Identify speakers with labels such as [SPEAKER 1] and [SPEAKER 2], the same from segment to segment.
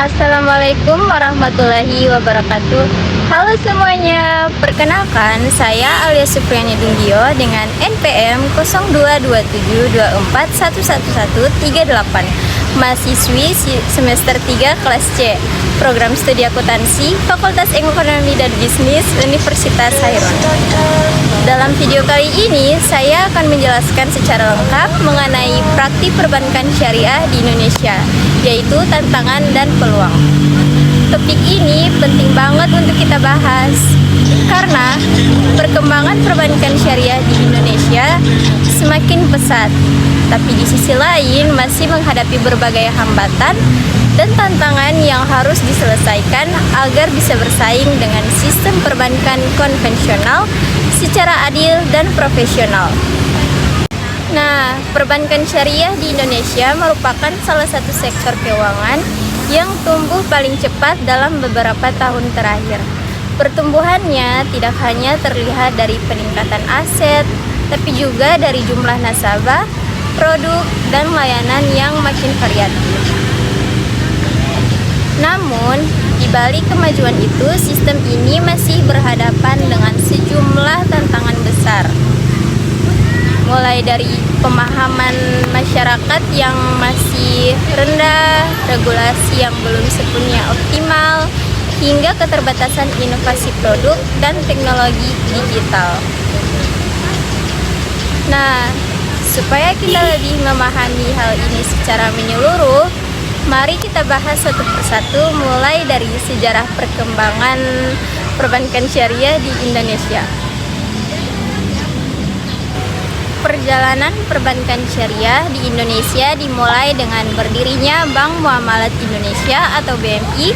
[SPEAKER 1] Assalamualaikum warahmatullahi wabarakatuh. Halo semuanya, perkenalkan saya Alia Supriyani Dunggio dengan NPM 022724111138, mahasiswi semester 3 kelas C, program studi akuntansi, Fakultas Ekonomi dan Bisnis, Universitas Hairun. Dalam video kali ini, saya akan menjelaskan secara lengkap mengenai praktik perbankan syariah di Indonesia, yaitu tantangan dan peluang. Topik ini penting banget untuk kita bahas, karena perkembangan perbankan syariah di Indonesia semakin pesat, tapi di sisi lain masih menghadapi berbagai hambatan dan tantangan yang harus diselesaikan agar bisa bersaing dengan sistem perbankan konvensional secara adil dan profesional. Nah, perbankan syariah di Indonesia merupakan salah satu sektor keuangan yang tumbuh paling cepat dalam beberapa tahun terakhir. Pertumbuhannya tidak hanya terlihat dari peningkatan aset, tapi juga dari jumlah nasabah, produk, dan layanan yang makin variatif. Namun, di balik kemajuan itu, sistem ini masih berhadapan dengan sejumlah tantangan besar. Mulai dari pemahaman masyarakat yang masih rendah, regulasi yang belum sepenuhnya optimal, hingga keterbatasan inovasi produk dan teknologi digital. Nah, supaya kita lebih memahami hal ini secara menyeluruh, mari kita bahas satu persatu mulai dari sejarah perkembangan perbankan syariah di Indonesia. Perjalanan perbankan syariah di Indonesia dimulai dengan berdirinya Bank Muamalat Indonesia atau BMI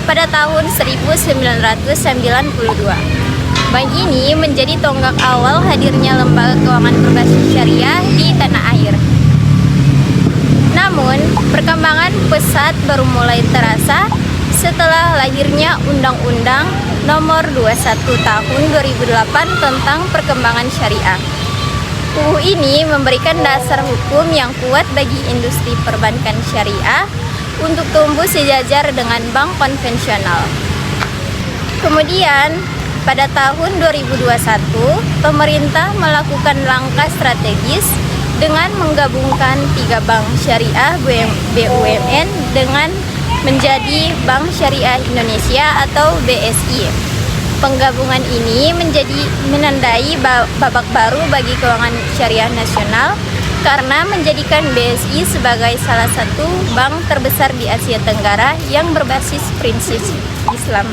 [SPEAKER 1] pada tahun 1992. Bank ini menjadi tonggak awal hadirnya lembaga keuangan berbasis syariah di tanah air. Namun, perkembangan pesat baru mulai terasa setelah lahirnya Undang-Undang Nomor 21 Tahun 2008 tentang Perkembangan Syariah. UU ini memberikan dasar hukum yang kuat bagi industri perbankan syariah untuk tumbuh sejajar dengan bank konvensional. Kemudian, pada tahun 2021, pemerintah melakukan langkah strategis dengan menggabungkan 3 bank syariah BUMN dengan menjadi Bank Syariah Indonesia atau BSI. Penggabungan ini menandai babak baru bagi keuangan syariah nasional karena menjadikan BSI sebagai salah satu bank terbesar di Asia Tenggara yang berbasis prinsip Islam.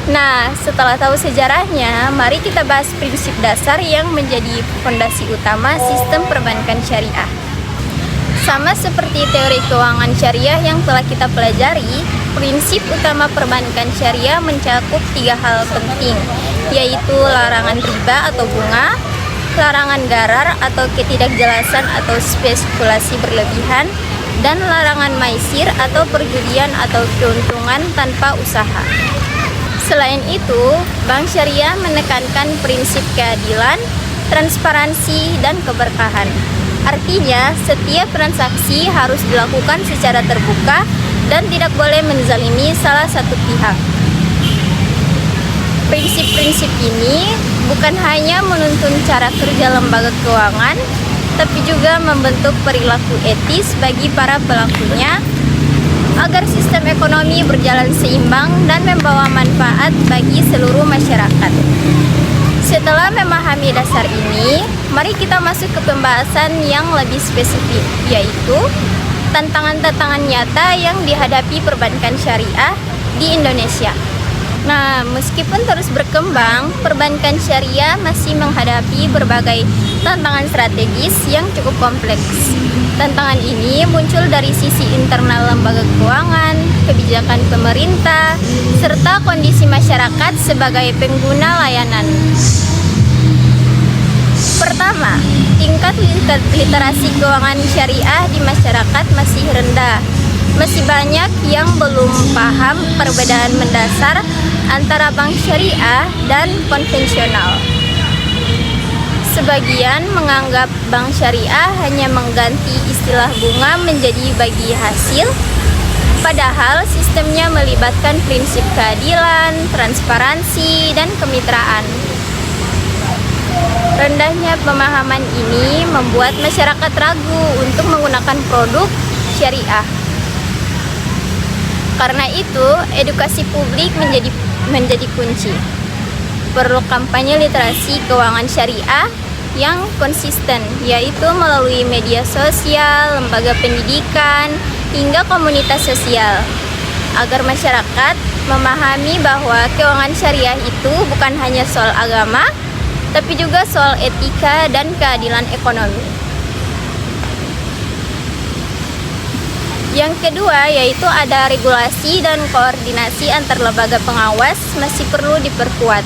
[SPEAKER 1] Nah, setelah tahu sejarahnya, mari kita bahas prinsip dasar yang menjadi fondasi utama sistem perbankan syariah. Sama seperti teori keuangan syariah yang telah kita pelajari, prinsip utama perbankan syariah mencakup 3 hal penting, yaitu larangan riba atau bunga, larangan gharar atau ketidakjelasan atau spekulasi berlebihan, dan larangan maisir atau perjudian atau keuntungan tanpa usaha. Selain itu, bank syariah menekankan prinsip keadilan, transparansi, dan keberkahan. Artinya, setiap transaksi harus dilakukan secara terbuka dan tidak boleh menzalimi salah satu pihak. Prinsip-prinsip ini bukan hanya menuntun cara kerja lembaga keuangan, tapi juga membentuk perilaku etis bagi para pelakunya agar sistem ekonomi berjalan seimbang dan membawa manfaat bagi seluruh masyarakat. Setelah memahami dasar ini, mari kita masuk ke pembahasan yang lebih spesifik, yaitu tantangan-tantangan nyata yang dihadapi perbankan syariah di Indonesia. Nah, meskipun terus berkembang, perbankan syariah masih menghadapi berbagai tantangan strategis yang cukup kompleks. Tantangan ini muncul dari sisi internal lembaga keuangan, kebijakan pemerintah, serta kondisi masyarakat sebagai pengguna layanan. Pertama, tingkat literasi keuangan syariah di masyarakat masih rendah. Masih banyak yang belum paham perbedaan mendasar antara bank syariah dan konvensional. Sebagian menganggap bank syariah hanya mengganti istilah bunga menjadi bagi hasil, Padahal sistemnya melibatkan prinsip keadilan, transparansi, dan kemitraan. Rendahnya pemahaman ini membuat masyarakat ragu untuk menggunakan produk syariah. Karena itu, edukasi publik menjadi kunci. Perlu kampanye literasi keuangan syariah yang konsisten, yaitu melalui media sosial, lembaga pendidikan, hingga komunitas sosial, agar masyarakat memahami bahwa keuangan syariah itu bukan hanya soal agama, tapi juga soal etika dan keadilan ekonomi. Yang kedua yaitu ada regulasi dan koordinasi antar lembaga pengawas masih perlu diperkuat.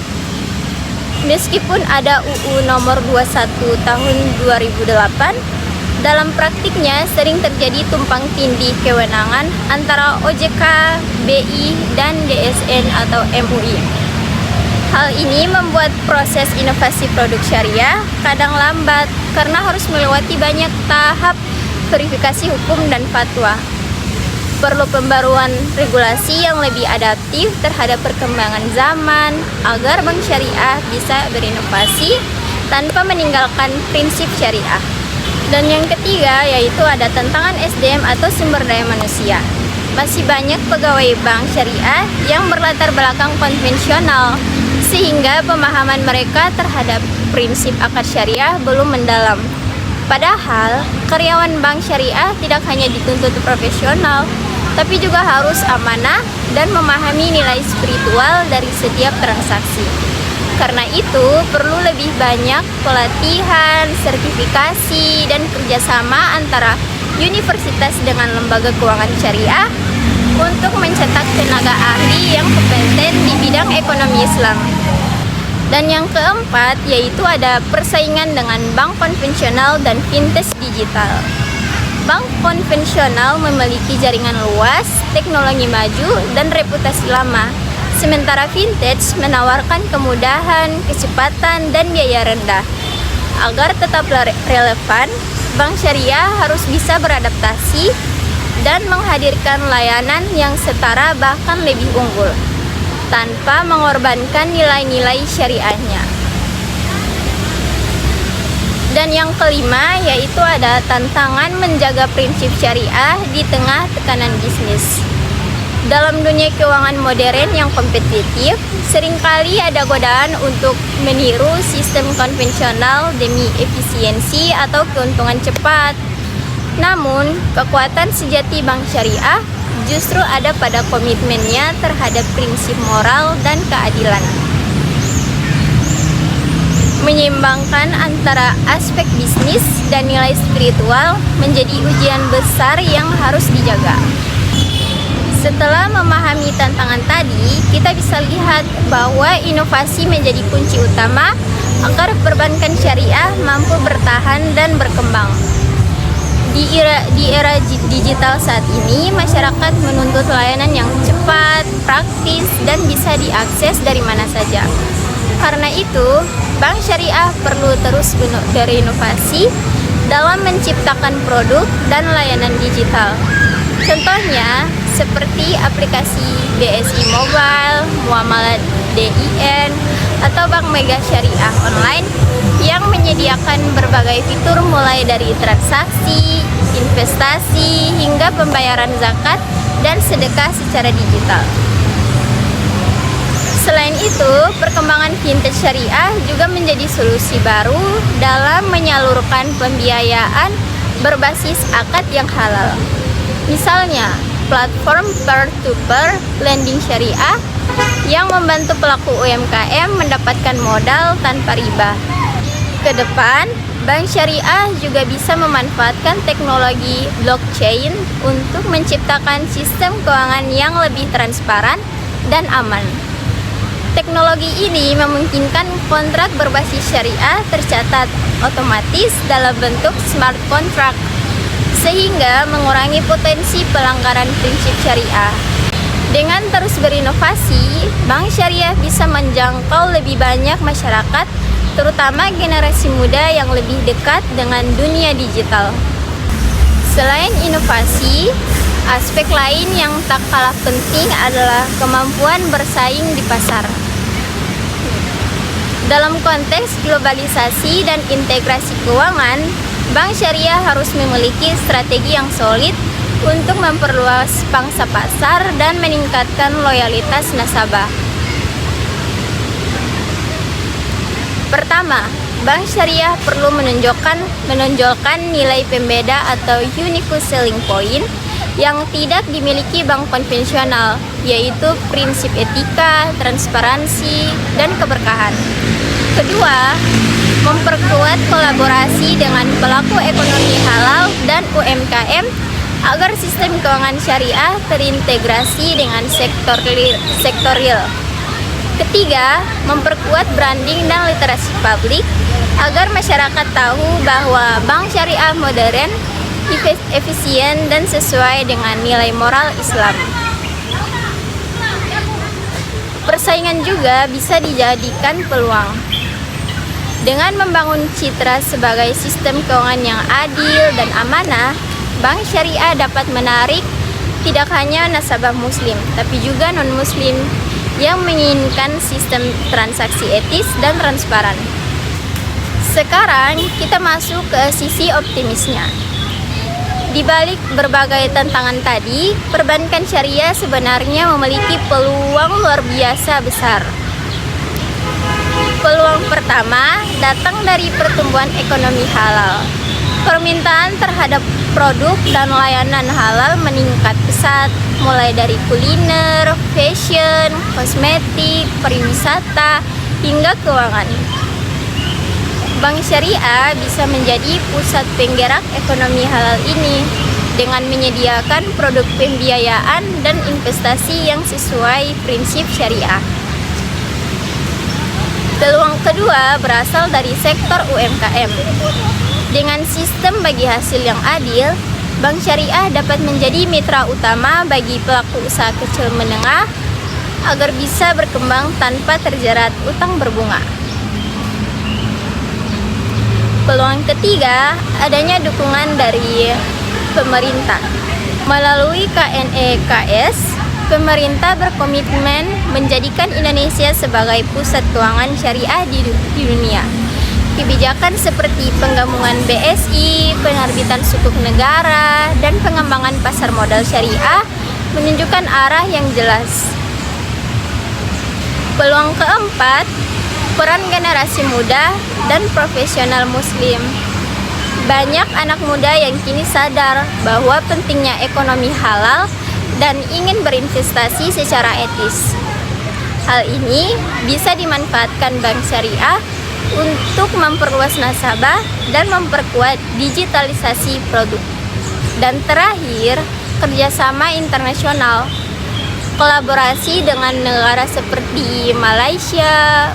[SPEAKER 1] Meskipun ada UU nomor 21 tahun 2008, dalam praktiknya sering terjadi tumpang tindih kewenangan antara OJK, BI, dan DSN atau MUI. Hal ini membuat proses inovasi produk syariah kadang lambat karena harus melewati banyak tahap verifikasi hukum dan fatwa. Perlu pembaruan regulasi yang lebih adaptif terhadap perkembangan zaman agar bank syariah bisa berinovasi tanpa meninggalkan prinsip syariah. Dan yang ketiga yaitu ada tantangan SDM atau sumber daya manusia. Masih banyak pegawai bank syariah yang berlatar belakang konvensional sehingga pemahaman mereka terhadap prinsip akad syariah belum mendalam. Padahal karyawan bank syariah tidak hanya dituntut profesional, tapi juga harus amanah dan memahami nilai spiritual dari setiap transaksi. Karena itu, perlu lebih banyak pelatihan, sertifikasi, dan kerjasama antara universitas dengan lembaga keuangan syariah untuk mencetak tenaga ahli yang kompeten di bidang ekonomi Islam. Dan yang keempat, yaitu ada persaingan dengan bank konvensional dan fintech digital. Bank konvensional memiliki jaringan luas, teknologi maju, dan reputasi lama. Sementara fintech menawarkan kemudahan, kecepatan, dan biaya rendah. Agar tetap relevan, bank syariah harus bisa beradaptasi dan menghadirkan layanan yang setara bahkan lebih unggul, tanpa mengorbankan nilai-nilai syariahnya. Dan yang kelima yaitu ada tantangan menjaga prinsip syariah di tengah tekanan bisnis. Dalam dunia keuangan modern yang kompetitif, seringkali ada godaan untuk meniru sistem konvensional demi efisiensi atau keuntungan cepat. Namun, kekuatan sejati bank syariah justru ada pada komitmennya terhadap prinsip moral dan keadilan. Menyeimbangkan antara aspek bisnis dan nilai spiritual menjadi ujian besar yang harus dijaga. Setelah memahami tantangan tadi, kita bisa lihat bahwa inovasi menjadi kunci utama agar perbankan syariah mampu bertahan dan berkembang. Di era digital saat ini, masyarakat menuntut layanan yang cepat, praktis, dan bisa diakses dari mana saja. Karena itu, bank syariah perlu terus berinovasi dalam menciptakan produk dan layanan digital. Contohnya, seperti aplikasi BSI Mobile, Muamalat DIN, atau Bank Mega Syariah Online yang menyediakan berbagai fitur mulai dari transaksi, investasi, hingga pembayaran zakat dan sedekah secara digital. Selain itu, perkembangan fintech syariah juga menjadi solusi baru dalam menyalurkan pembiayaan berbasis akad yang halal. Misalnya, platform peer-to-peer lending syariah yang membantu pelaku UMKM mendapatkan modal tanpa riba. Ke depan, bank syariah juga bisa memanfaatkan teknologi blockchain untuk menciptakan sistem keuangan yang lebih transparan dan aman. Teknologi ini memungkinkan kontrak berbasis syariah tercatat otomatis dalam bentuk smart contract, sehingga mengurangi potensi pelanggaran prinsip syariah. Dengan terus berinovasi, bank syariah bisa menjangkau lebih banyak masyarakat, terutama generasi muda yang lebih dekat dengan dunia digital. Selain inovasi, Aspek lain yang tak kalah penting adalah kemampuan bersaing di pasar. Dalam konteks globalisasi dan integrasi keuangan, bank syariah harus memiliki strategi yang solid untuk memperluas pangsa pasar dan meningkatkan loyalitas nasabah. Pertama, bank syariah perlu menonjolkan nilai pembeda atau unique selling point yang tidak dimiliki bank konvensional, yaitu prinsip etika, transparansi, dan keberkahan. Kedua, memperkuat kolaborasi dengan pelaku ekonomi halal dan UMKM agar sistem keuangan syariah terintegrasi dengan sektor real. Ketiga, memperkuat branding dan literasi publik agar masyarakat tahu bahwa bank syariah modern, efisien, dan sesuai dengan nilai moral Islam. Persaingan juga bisa dijadikan peluang. Dengan membangun citra sebagai sistem keuangan yang adil dan amanah, bank syariah dapat menarik tidak hanya nasabah muslim, tapi juga non-muslim yang menginginkan sistem transaksi etis dan transparan. Sekarang kita masuk ke sisi optimisnya. Di balik berbagai tantangan tadi, perbankan syariah sebenarnya memiliki peluang luar biasa besar. Peluang pertama datang dari pertumbuhan ekonomi halal. Permintaan terhadap produk dan layanan halal meningkat pesat, mulai dari kuliner, fashion, kosmetik, pariwisata, hingga keuangan. Bank syariah bisa menjadi pusat penggerak ekonomi halal ini dengan menyediakan produk pembiayaan dan investasi yang sesuai prinsip syariah. Peluang kedua berasal dari sektor UMKM. Dengan sistem bagi hasil yang adil, bank syariah dapat menjadi mitra utama bagi pelaku usaha kecil menengah agar bisa berkembang tanpa terjerat utang berbunga. Peluang ketiga, adanya dukungan dari pemerintah. Melalui KNEKS, pemerintah berkomitmen menjadikan Indonesia sebagai pusat keuangan syariah di dunia. Kebijakan seperti penggabungan BSI, penerbitan sukuk negara, dan pengembangan pasar modal syariah menunjukkan arah yang jelas. Peluang keempat, peran generasi muda dan profesional muslim. Banyak anak muda yang kini sadar bahwa pentingnya ekonomi halal dan ingin berinvestasi secara etis. Hal ini bisa dimanfaatkan bank syariah untuk memperluas nasabah dan memperkuat digitalisasi produk. Dan terakhir, kerjasama internasional. Kolaborasi dengan negara seperti Malaysia,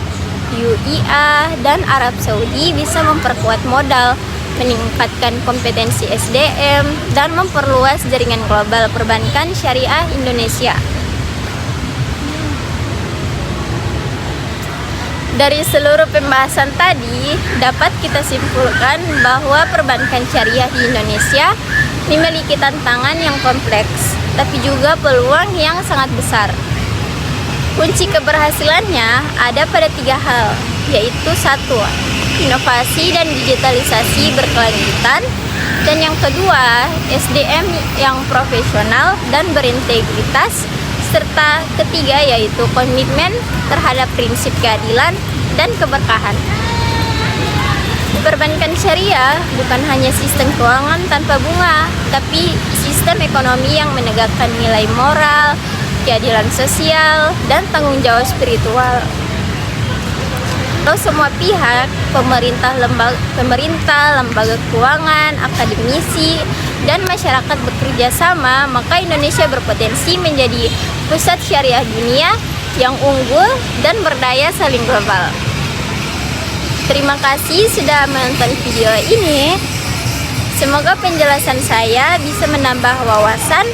[SPEAKER 1] UAE, dan Arab Saudi bisa memperkuat modal, meningkatkan kompetensi SDM, dan memperluas jaringan global perbankan syariah Indonesia. Dari seluruh pembahasan tadi, dapat kita simpulkan bahwa perbankan syariah di Indonesia memiliki tantangan yang kompleks, tapi juga peluang yang sangat besar. Kunci keberhasilannya ada pada 3 hal, yaitu 1, inovasi dan digitalisasi berkelanjutan, dan yang kedua, SDM yang profesional dan berintegritas, serta ketiga yaitu komitmen terhadap prinsip keadilan dan keberkahan. Perbankan syariah bukan hanya sistem keuangan tanpa bunga, tapi sistem ekonomi yang menegakkan nilai moral, keadilan sosial, dan tanggung jawab spiritual. Kalau semua pihak, pemerintah, lembaga keuangan, akademisi, dan masyarakat bekerja sama, maka Indonesia berpotensi menjadi pusat syariah dunia yang unggul dan berdaya saing global. Terima kasih sudah menonton video ini. Semoga penjelasan saya bisa menambah wawasan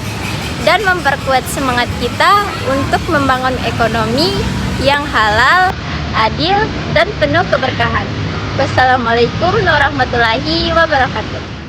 [SPEAKER 1] dan memperkuat semangat kita untuk membangun ekonomi yang halal, adil, dan penuh keberkahan. Wassalamualaikum warahmatullahi wabarakatuh.